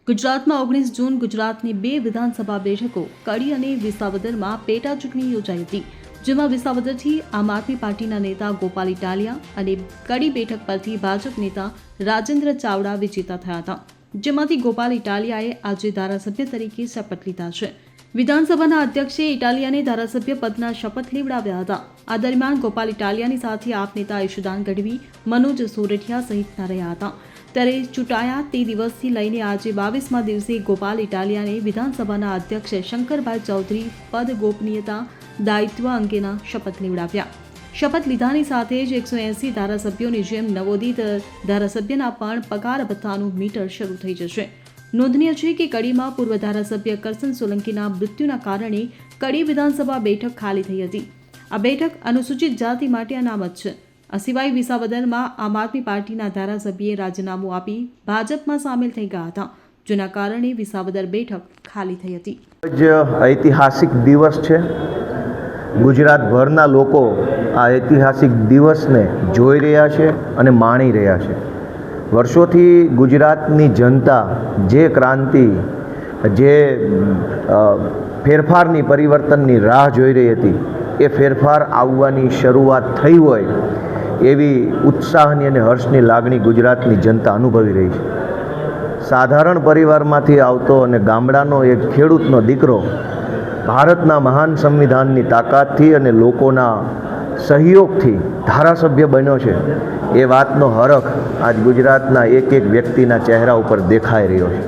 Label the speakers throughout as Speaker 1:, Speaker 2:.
Speaker 1: ગુજરાતમાં 19 જૂન ગુજરાતની 2 વિધાનસભા બેઠકો કડી અને વિસાવદરમાં પેટા ચૂંટણી યોજાઈ હતી, જેમાં વિસાવદરથી આમ આદમી પાર્ટીના નેતા ગોપાલ ઇટાલિયા અને કડી બેઠક પરથી ભાજપ નેતા રાજેન્દ્ર ચાવડા વિજેતા થયા હતા, જેમાંથી ગોપાલ ઇટાલિયાએ આજે ધારાસભ્ય તરીકે શપથ લીધા છે. વિધાનસભાના અધ્યક્ષે ઇટાલિયાને ધારાસભ્ય પદના શપથ લેવડાવ્યા હતા. આ દરમિયાન ગોપાલ ઇટાલિયાની સાથે આપ નેતા ઈશુદાન ગઢવી, મનોજ સોરઠિયા સહિતના રહ્યા હતા. ત્યારે ચૂંટાયા તે દિવસથી લઈને આજે 22મા દિવસે ગોપાલ ઇટાલિયાને વિધાનસભાના અધ્યક્ષ શંકરભાઈ ચૌધરી પદ ગોપનીયતા દાયિત્વ અંગેના શપથ લેવડાવ્યા. શપથ લીધાની સાથે જ 180 ધારાસભ્યોની જેમ નવોદિત ધારાસભ્યના પણ પગાર ભથ્થાનું મીટર શરૂ થઈ જશે. નોંધનીય છે કે કડીમાં પૂર્વ ધારાસભ્ય કરસન સોલંકીના મૃત્યુના કારણે કડી વિધાનસભા બેઠક ખાલી થઈ હતી. આ બેઠક અનુસૂચિત જાતિ માટે અનામત છે. આ સિવાય વિસાવદરમાં આમ આદમી પાર્ટીના ધારાસભ્યએ રાજીનામું આપી ભાજપમાં સામેલ થઈ ગયા હતા, જેના કારણે વિસાવદર બેઠક ખાલી થઈ હતી.
Speaker 2: ઐતિહાસિક દિવસ છે. ગુજરાતભરના લોકો આ ઐતિહાસિક દિવસને જોઈ રહ્યા છે અને માણી રહ્યા છે. વર્ષોથી ગુજરાતની જનતા જે ક્રાંતિ, જે ફેરફારની, પરિવર્તનની રાહ જોઈ રહી હતી, એ ફેરફાર આવવાની શરૂઆત થઈ હોય એવી ઉત્સાહની અને હર્ષની લાગણી ગુજરાતની જનતા અનુભવી રહી છે. સાધારણ પરિવારમાંથી આવતો અને ગામડાનો એક ખેડૂતનો દીકરો ભારતના મહાન સંવિધાનની તાકાતથી અને લોકોના સહયોગથી ધારાસભ્ય બન્યો છે, એ વાતનો હરખ આજ ગુજરાતના એક એક વ્યક્તિના ચહેરા ઉપર દેખાઈ રહ્યો છે.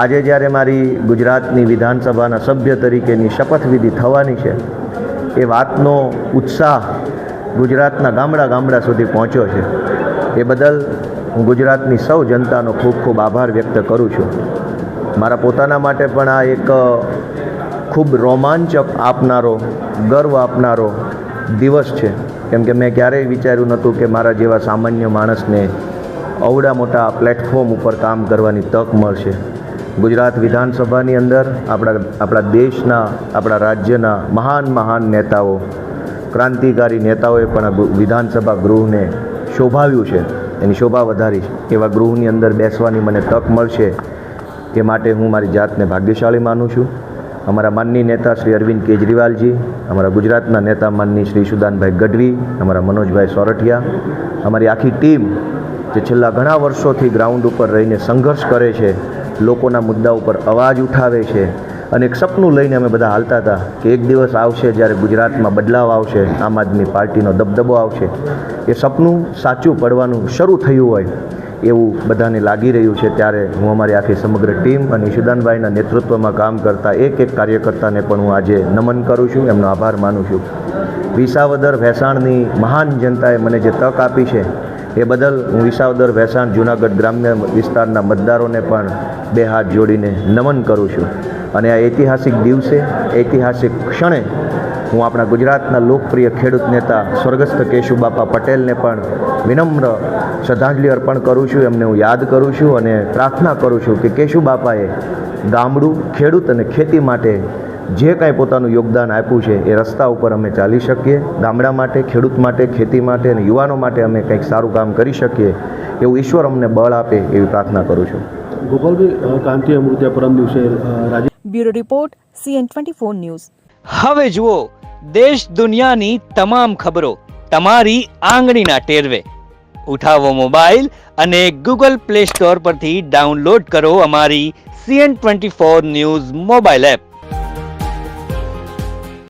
Speaker 2: આજે જ્યારે મારી ગુજરાતની વિધાનસભાના સભ્ય તરીકેની શપથવિધિ થવાની છે, એ વાતનો ઉત્સાહ ગુજરાતના ગામડા સુધી પહોંચ્યો છે. એ બદલ હું ગુજરાતની સૌ જનતાનો ખૂબ ખૂબ આભાર વ્યક્ત કરું છું. મારા પોતાના માટે પણ આ એક ખૂબ રોમાંચક આપનારો, ગર્વ આપનારો દિવસ છે, કેમ કે મેં ક્યારેય વિચાર્યું નહોતું કે મારા જેવા સામાન્ય માણસને અવડા મોટા પ્લેટફોર્મ ઉપર કામ કરવાની તક મળશે. ગુજરાત વિધાનસભાની અંદર આપણા દેશના, આપણા રાજ્યના મહાન નેતાઓ, ક્રાંતિકારી નેતાઓએ પણ વિધાનસભા ગૃહને શોભાવ્યું છે, એની શોભા વધારી છે. એવા ગૃહની અંદર બેસવાની મને તક મળશે, એ માટે હું મારી જાતને ભાગ્યશાળી માનું છું. અમારા માનની નેતા શ્રી અરવિંદ કેજરીવાલજી, અમારા ગુજરાતના નેતા માનની શ્રી ઈશુદાનભાઈ ગઢવી, અમારા મનોજભાઈ સોરઠિયા, અમારી આખી ટીમ જે છેલ્લા ઘણા વર્ષોથી ગ્રાઉન્ડ ઉપર રહીને સંઘર્ષ કરે છે, લોકોના મુદ્દા ઉપર અવાજ ઉઠાવે છે, અને એક સપનું લઈને અમે બધા હાલતા હતા કે એક દિવસ આવશે જ્યારે ગુજરાતમાં બદલાવ આવશે, આમ આદમી પાર્ટીનો દબદબો આવશે. એ સપનું સાચું પડવાનું શરૂ થયું હોય એવું બધાને લાગી રહ્યું છે. ત્યારે હું અમારી આખી સમગ્ર ટીમ અને ઈશુદાનભાઈના નેતૃત્વમાં કામ કરતા એક કાર્યકર્તાને પણ હું આજે નમન કરું છું, એમનો આભાર માનું છું. વિસાવદર ભેસાણની મહાન જનતાએ મને જે તક આપી છે, એ બદલ હું વિસાવદર ભેસાણ જૂનાગઢ ગ્રામ્ય વિસ્તારના મતદારોને પણ 2 હાથ જોડીને નમન કરું છું. અને આ ઐતિહાસિક દિવસે, ઐતિહાસિક ક્ષણે હું આપણા ગુજરાતના લોકપ્રિય ખેડૂત નેતા સ્વર્ગસ્થ કેશુબાપા પટેલને પણ વિનમ્ર શ્રદ્ધાંજલિ અર્પણ કરું છું. એમને હું યાદ કરું છું અને પ્રાર્થના કરું છું કે કેશુબાપાએ ગામડું, ખેડૂત અને ખેતી માટે જે કાંઈ પોતાનું યોગદાન આપ્યું છે, એ રસ્તા ઉપર અમે ચાલી શકીએ. ગામડા માટે, ખેડૂત માટે, ખેતી માટે અને યુવાનો માટે અમે કંઈક સારું કામ કરી શકીએ, એવું ઈશ્વર અમને બળ આપે એવી પ્રાર્થના કરું છું.
Speaker 3: ગોપાલભાઈ, કાંતિ અમૃતિયા પરમ દિવસે
Speaker 4: બ્યુરો રિપોર્ટ CN24 ન્યૂઝ.
Speaker 5: હવે જુઓ દેશ દુનિયાની તમામ ખબરો તમારી આંગળીના ટેરવે. ઉઠાવો મોબાઈલ અને Google Play Store પરથી ડાઉનલોડ કરો અમારી CN24 ન્યૂઝ મોબાઈલ એપ.